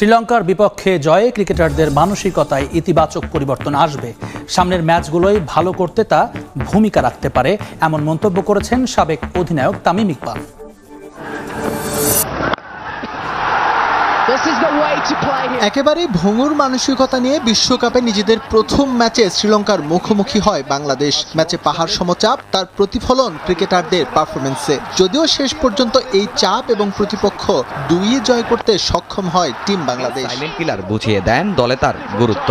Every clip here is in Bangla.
শ্রীলঙ্কার বিপক্ষে জয়ে ক্রিকেটারদের মানসিকতায় ইতিবাচক পরিবর্তন আসবে। সামনের ম্যাচগুলোই ভালো করতে তা ভূমিকা রাখতে পারে, এমন মন্তব্য করেছেন সাবেক অধিনায়ক তামিম ইকবাল। একেবারে ভঙ্গুর মানসিকতা নিয়ে বিশ্বকাপে নিজেদের প্রথম ম্যাচে শ্রীলঙ্কার মুখোমুখি হয় বাংলাদেশ। ম্যাচে পাহাড় সমচাপ, তার প্রতিফলন ক্রিকেটারদের পারফরমেন্সে। যদিও শেষ পর্যন্ত এই চাপ এবং প্রতিপক্ষ দুইয়ে জয় করতে সক্ষম হয় টিম বাংলাদেশ। সাইলেন্ট কিলার বুঝিয়ে দেন দলে তার গুরুত্ব।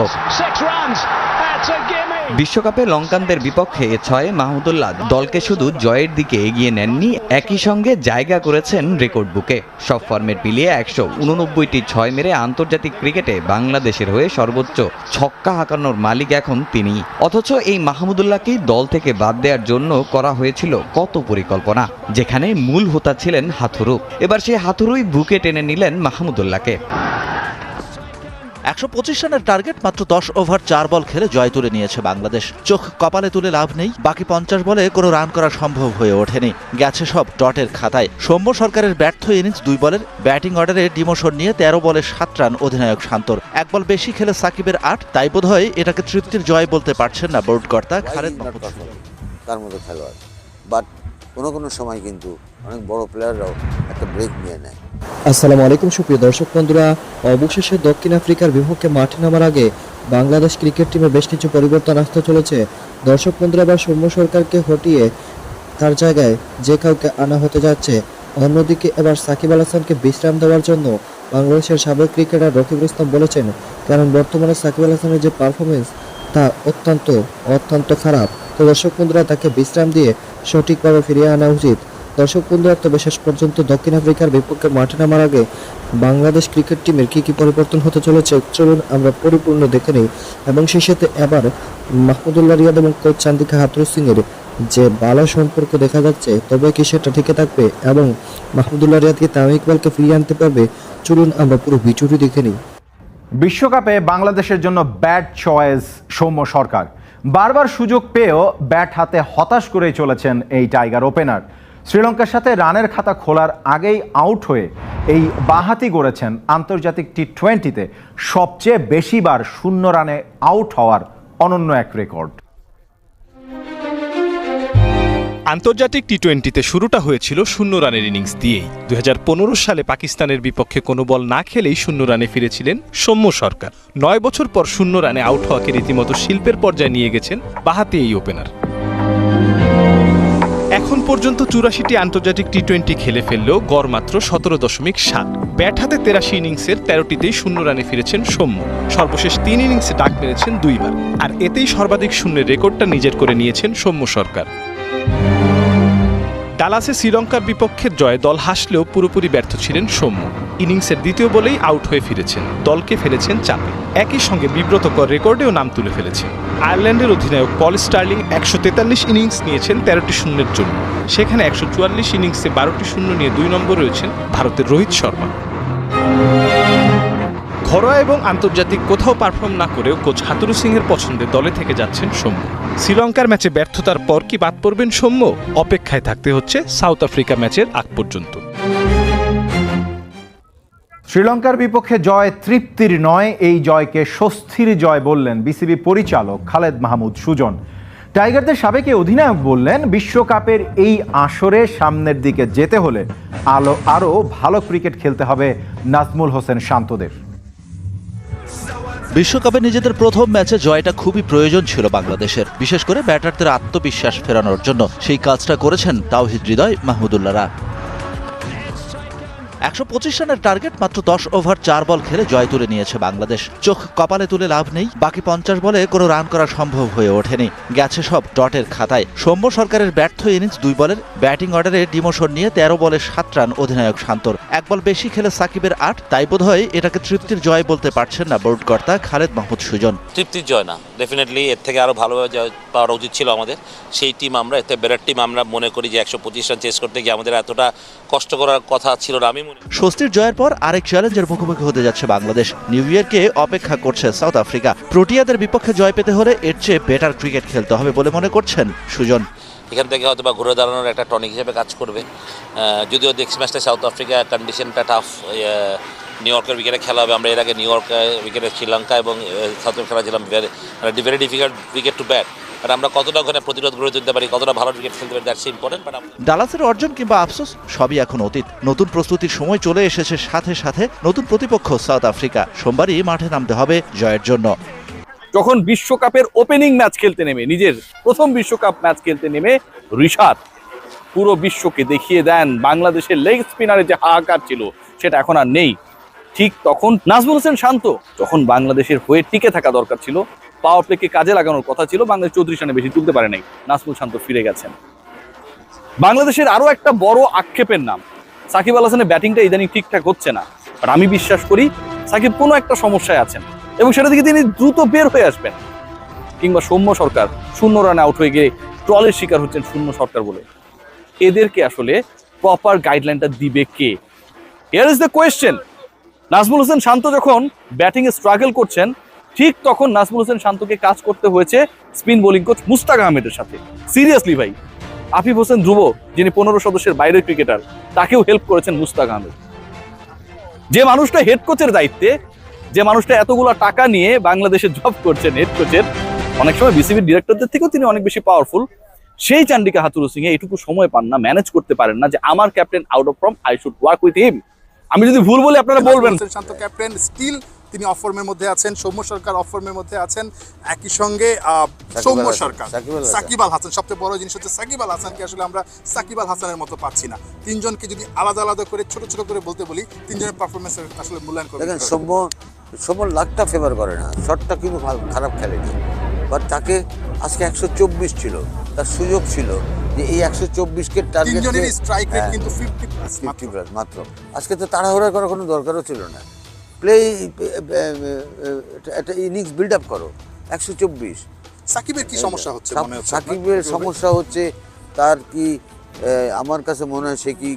বিশ্বকাপে লঙ্কানদের বিপক্ষে 6 মাহমুদুল্লাহ দলকে শুধু জয়ের দিকে এগিয়ে নেননি, একই সঙ্গে জায়গা করেছেন রেকর্ড বুকে। সব ফর্মেট মিলিয়ে 189টি 6 মেরে আন্তর্জাতিক ক্রিকেটে বাংলাদেশের হয়ে সর্বোচ্চ ছক্কা হাঁকানোর মালিক এখন তিনি। অথচ এই মাহমুদুল্লাহকেই দল থেকে বাদ দেওয়ার জন্য করা হয়েছিল কত পরিকল্পনা, যেখানে মূল হোতা ছিলেন হাথুরু। এবার সেই হাথুরুই বুকে টেনে নিলেন মাহমুদুল্লাহকে। 125 রানের টার্গেট মাত্র 10 ওভার 4 বল খেলে জয় তুলে নিয়েছে বাংলাদেশ। চোখ কপালে তুলে লাভ নেই, বাকি 50 বলে কোনো রান করা সম্ভব হয়ে ওঠেনি, গেছে সব ডটের খাতায়। সৌম্য সরকারের ব্যর্থ ইনিংস 2 বলের, ব্যাটিং অর্ডারে ডিমোশন নিয়ে 13 বলে 7 রান অধিনায়ক শান্তর। 1 বল বেশি খেলে সাকিবের 8, তাই বোধহয় এটাকে তৃপ্তির জয় বলতে পারছেন না বোর্ড কর্তা খালেদ মাহমুদ। তার মতো খেলোয়াড়, বাট কোনো সময় কিন্তু অনেক বড় প্লেয়াররাও একটা ব্রেক নিয়ে নেয়। আসসালামু আলাইকুম সুপ্রিয় দর্শক বন্ধুরা, অবশেষে দক্ষিণ আফ্রিকার বিপক্ষে মাঠে নামার আগে বাংলাদেশ ক্রিকেট টিমে বেশ কিছু পরিবর্তন আসতে চলেছে। দর্শক বন্ধুরা, এবার সৌম্য সরকারকে হটিয়ে তার জায়গায় যে কাউকে আনা হতে যাচ্ছে। অন্যদিকে এবার সাকিব আল হাসানকে বিশ্রাম দেওয়ার জন্য বাংলাদেশের সাবেক ক্রিকেটার রকিবুল ইসলাম বলেছেন, কারণ বর্তমানে সাকিব আল হাসানের যে পারফরমেন্স তা অত্যন্ত খারাপ। তো দর্শক বন্ধুরা, তাকে বিশ্রাম দিয়ে সঠিকভাবে ফিরিয়ে আনা উচিত। দর্শক বন্ধুরা, তবে শেষ পর্যন্ত দক্ষিণ আফ্রিকার বিপক্ষে মাঠে নামার আগে বাংলাদেশ ক্রিকেট টিমের কি পরিবর্তন হতে চলেছে চলুন আমরা পরিপূর্ণ দেখে নিই। এবং সেই সাথে এবার মাহমুদুল্লাহ রিয়াদ এবং কোচ চান্দিকা হাথুরু সিংয়ের যে ভালো সম্পর্ক দেখা যাচ্ছে, তবে কি সেটা টিকে থাকবে এবং মাহমুদুল্লাহ রিয়াদকে তামিম ইকবালকে ফিরিয়ে আনতে পারবে? চলুন আমরা পুরো ভিডিওটি দেখে নিই। বিশ্বকাপে বাংলাদেশের জন্য ব্যাট চয়েস সৌম্য সরকার। বারবার সুযোগ পেয়েও ব্যাট হাতে হতাশ করেই চলেছেন এই টাইগার ওপেনার। শ্রীলঙ্কার সাথে রানের খাতা খোলার আগেই আউট হয়ে এই বাঁহাতি গড়েছেন আন্তর্জাতিক টি20তে সবচেয়ে বেশিবার 0 রানে আউট হওয়ার অনন্য এক রেকর্ড। আন্তর্জাতিক টি20তে শুরুটা হয়েছিল 0 রানের ইনিংস দিয়েই। 2015 সালে পাকিস্তানের বিপক্ষে কোনো বল না খেলেই 0 রানে ফিরেছিলেন সৌম্য সরকার। 9 বছর পর 0 রানে আউট হওয়াকে রীতিমতো শিল্পের পর্যায়ে নিয়ে গেছেন বাঁহাতি এই ওপেনার। এখন পর্যন্ত 84টি আন্তর্জাতিক টি20 খেলে ফেললেও গড় মাত্র 17.7। ব্যাট হাতে 83 ইনিংসের 13টিতেই 0 রানে ফিরেছেন সৌম্য। সর্বশেষ 3 ইনিংসে ডাক মেরেছেন 2 বার, আর এতেই সর্বাধিক শূন্যের রেকর্ডটা নিজের করে নিয়েছেন সৌম্য সরকার। ডালাসে শ্রীলঙ্কার বিপক্ষে জয়ে দল হাসলেও পুরোপুরি ব্যর্থ ছিলেন সৌম্য। ইনিংসের দ্বিতীয় বলেই আউট হয়ে ফিরেছেন, দলকে ফেলেছেন চাপে। একই সঙ্গে বিব্রতকর রেকর্ডেও নাম তুলে ফেলেছেন। আয়ারল্যান্ডের অধিনায়ক পল স্টার্লিং 143 ইনিংস নিয়েছেন 13টি শূন্যের জন্য। সেখানে 144 ইনিংসে 12টি শূন্য নিয়ে 2 নম্বর রয়েছেন ভারতের রোহিত শর্মা। ঘরোয়া এবং আন্তর্জাতিক কোথাও পারফর্ম না করেও কোচ হাথুরু সিংয়ের পছন্দের দলে থেকে যাচ্ছেন সৌম্য। শ্রীলঙ্কার ম্যাচে ব্যর্থতার পর কি বাদ পড়বেন সৌম্য? অপেক্ষায় থাকতে হচ্ছে সাউথ আফ্রিকা ম্যাচের আগ পর্যন্ত। শ্রীলঙ্কার বিপক্ষে জয় তৃপ্তির নয়, এই জয়কে স্বস্তির জয় বললেন বিসিবি পরিচালক খালেদ মাহমুদ সুজন। টাইগারদের সাবেক অধিনায়ক বললেন, বিশ্বকাপের এই আসরে সামনের দিকে যেতে হলে আরও ভালো ক্রিকেট খেলতে হবে নাজমুল হোসেন শান্তদের। বিশ্বকাপে নিজেদের প্রথম ম্যাচে জয়টা খুবই প্রয়োজন ছিল বাংলাদেশের, বিশেষ করে ব্যাটারদের আত্মবিশ্বাস ফেরানোর জন্য। সেই কাজটা করেছেন তাওহিদ হৃদয়, মাহমুদুল্লাহরা। 125 রানের টার্গেট মাত্র 10 ওভার 4 বল খেলে জয় তুলে নিয়েছে বাংলাদেশ। চোখ কপালে তুলে লাভ নেই, বাকি 50 বলে কোনো রান করা সম্ভব হয়ে ওঠেনি, গেছে সব ডটের খাতায়। সৌম্য সরকারের ব্যর্থ ইনিংস 2 বলের, ব্যাটিং অর্ডারে ডিমোশন নিয়ে 13 বলে 7 রান অধিনায়ক শান্তর। 1 বল বেশি খেলে সাকিবের 8, তাই বোধহয় এটাকে তৃপ্তির জয় বলতে পারছেন না বোর্ড কর্তা খালেদ মাহমুদ সুজন। তৃপ্তির জয় না, ডেফিনেটলি এর থেকে আরও ভালোভাবে জয় পাওয়া উচিত ছিল আমাদের। সেই টিম আমরা, এতে বেটার টিম আমরা মনে করি যে 125 রান চেস করতে গিয়ে আমাদের এতটা কষ্ট করার কথা ছিল না। আমি স্বস্তির জয়ের পর আরেক চ্যালেঞ্জের মুখোমুখি হতে যাচ্ছে বাংলাদেশ। নিউ ইয়র্কে অপেক্ষা করছে সাউথ আফ্রিকা। প্রোটিয়াদের বিপক্ষে জয় পেতে হলে এর চেয়ে বেটার ক্রিকেট খেলতে হবে বলে মনে করছেন সুজন। এখান থেকে হয়তো বা ঘুরে দাঁড়ানোর একটা টনিক হিসেবে কাজ করবে। যদিও নেক্সট ম্যাচটা সাউথ আফ্রিকা কন্ডিশনটা টাফ, নিউ ইয়র্কের উইকেটে খেলা হবে। আমরা এর আগে নিউ ইয়র্ক উইকেটে শ্রীলঙ্কা এবং সাউথ আফ্রিকা খেলাছিলাম, very difficult wicket to bat. But আমরা কতটা ওখানে প্রতিরোধ গড়ে তুলতে পারি, কতটা ভালো উইকেট খেলতে পারি, দ্যাটস ইম্পর্টেন্ট। বাট ডালাসের অর্জন কিংবা আফসোস সবই এখন অতীত। নতুন প্রস্তুতির সময় চলে এসেছে, সাথে সাথে নতুন প্রতিপক্ষ সাউথ আফ্রিকা। সোমবারই মাঠে নামতে হবে জয়ের জন্য। যখন বিশ্বকাপের ওপেনিং ম্যাচ খেলতে নেমে, নিজের প্রথম বিশ্বকাপ ম্যাচ খেলতে নেমে রিশাদ পুরো বিশ্বকে দেখিয়ে দেন বাংলাদেশের লেগ স্পিনারের যে হাহাকার ছিল সেটা এখন আর নেই। ঠিক তখন নাজমুল হোসেন শান্ত, যখন বাংলাদেশের হয়ে টিকে থাকা দরকার ছিল, পাওয়ার প্লেকে কাজে লাগানোর কথা ছিল, বাংলাদেশ 34 রানে বেশি তুলতে পারে নাই, নাজমুল শান্ত ফিরে গেছেন। বাংলাদেশের আরো একটা বড় আক্ষেপের নাম, সাকিব আল হাসানের ব্যাটিংটা ইদানিং ঠিকঠাক হচ্ছে না। আর আমি বিশ্বাস করি সাকিব কোনো একটা সমস্যায় আছেন এবং সেটা থেকে তিনি দ্রুত বের হয়ে আসবেন। কিংবা সৌম্য সরকার 0 রানে আউট হয়ে গিয়ে ট্রলের শিকার হচ্ছেন শূন্য সরকার বলে। এদেরকে আসলে প্রপার গাইডলাইনটা দিবে কে? Here is the question. Najmul Hossain Shanto যখন ব্যাটিংয়ে স্ট্রাগল করছেন, ঠিক তখন নাজমুল হোসেন শান্তকে কাজ করতে হয়েছে স্পিন বোলিং কোচ মুস্তাক আহমেদের সাথে। সিরিয়াসলি ভাই, আফিফ হোসেন ধ্রুব, যিনি 15 সদস্যের বাইরের ক্রিকেটার, তাকেও হেল্প করেছেন মুস্তাক আহমেদ। যে মানুষটা হেড কোচের দায়িত্বে, যে মানুষটা এতগুলো টাকা নিয়ে বাংলাদেশে জব করছেন হেড কোচের, অনেক সময় বিসিবির ডিরেক্টরদের থেকেও তিনি অনেক বেশি পাওয়ারফুল, সেই চান্ডিকা হাথুরু সিং এটুকু সময় পান না, ম্যানেজ করতে পারেন না যে আমার captain out of form, I should work with him. আমি যদি ভুল বলি আপনারা বলবেন। শান্ত ক্যাপ্টেন স্টিল তিনি অফ ফর্মের মধ্যে আছেন, সৌম্য সরকার অফ ফর্মের মধ্যে আছেন, একই সঙ্গে সৌম্য সরকার, সাকিব আল হাসান। সবচেয়ে বড় জিনিস হচ্ছে সাকিব আল হাসানকে আসলে আমরা সাকিব আল হাসানের মতো পাচ্ছি না। তিনজনকে যদি আলাদা আলাদা করে ছোট ছোট করে বলতে বলি, তিনজনের পারফরমেন্স আসলে মূল্যায়ন করে। দেখেন সৌম্য লাখটা ফেভার করে না, শটটা কিন্তু খারাপ খেলেনি, বাট তাকে আজকে 124 ছিল, তার সুযোগ ছিল যে এই 124কে টার্গেট, তিনজনেরই স্ট্রাইক রেট কিন্তু 50+ মাত্র। আজকে তো তাড়াহুড়া করার কোনো দরকারও ছিল না। প্লে একটা ইনিংস বিল্ড আপ করো। 124। সাকিবের কি সমস্যা হচ্ছে মনে হচ্ছে? সাকিবের সমস্যা হচ্ছে তার কি, আমার কাছে মনে হয় সে কি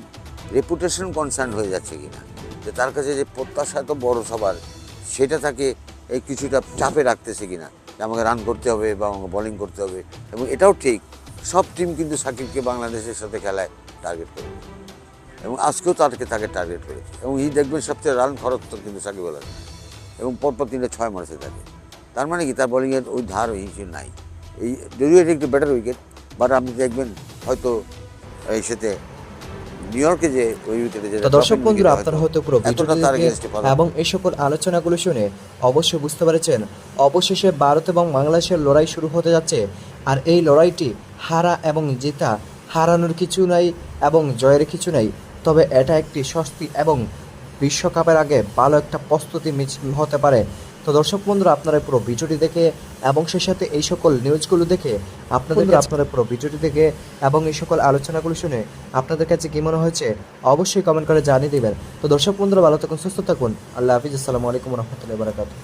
রেপুটেশন কনসার্ন হয়ে যাচ্ছে কিনা, যে তার কাছে যে প্রত্যাশা এত বড় সবার, সেটা তাকে এই কিছুটা চাপে রাখতেছে কিনা, যে আমাকে রান করতে হবে বা আমাকে বোলিং করতে হবে। এবং এটাও ঠিক, সব টিম কিন্তু সাকিবকে বাংলাদেশের সাথে খেলায় টার্গেট করে, এবং আজকেও তাকে টার্গেট করেছে। এবং দেখবেন সবচেয়ে রান খরচ তো কিন্তু সাকিব আল হাসান, এবং পরপর 3-টা 6 মারছে তাকে। তার মানে কি তার বোলিংয়ের ওই ধার ওই হিসেবে নাই। এই যদিও এটা একটু বেটার উইকেট, বাট আপনি দেখবেন হয়তো এই সাথে নিউ ইয়র্কে যে ওই উইকেটে যে দর্শক বন্ধুরা, আপনারা হয়তো পুরো ভিডিওটি দেখে এবং এই সকল আলোচনাগুলো শুনে অবশ্যই বুঝতে পেরেছেন অবশেষে ভারত এবং বাংলাদেশের লড়াই শুরু হতে যাচ্ছে। আর এই লড়াইটি হারা এবং জেতা, হারানোর কিছু নাই এবং জয়ের কিছু নাই, তবে এটা একটি স্বস্তি এবং বিশ্বকাপের আগে ভালো একটা প্রস্তুতি হতে পারে। তো দর্শক বন্ধুরা, আপনারা পুরো ভিডিওটি দেখে এবং সেই সাথে এই সকল নিউজগুলো দেখে আপনারা পুরো ভিডিওটি দেখে এবং এই সকল আলোচনাগুলো শুনে আপনাদের কাছে কী মনে হয়েছে অবশ্যই কমেন্ট করে জানিয়ে দেবেন। তো দর্শক বন্ধুরা, ভালো থাকুন, সুস্থ থাকুন। আল্লাহ হাফিজ। আসসালামু আলাইকুম রহমতুল্লাহি ওয়া বারাকাতুহু।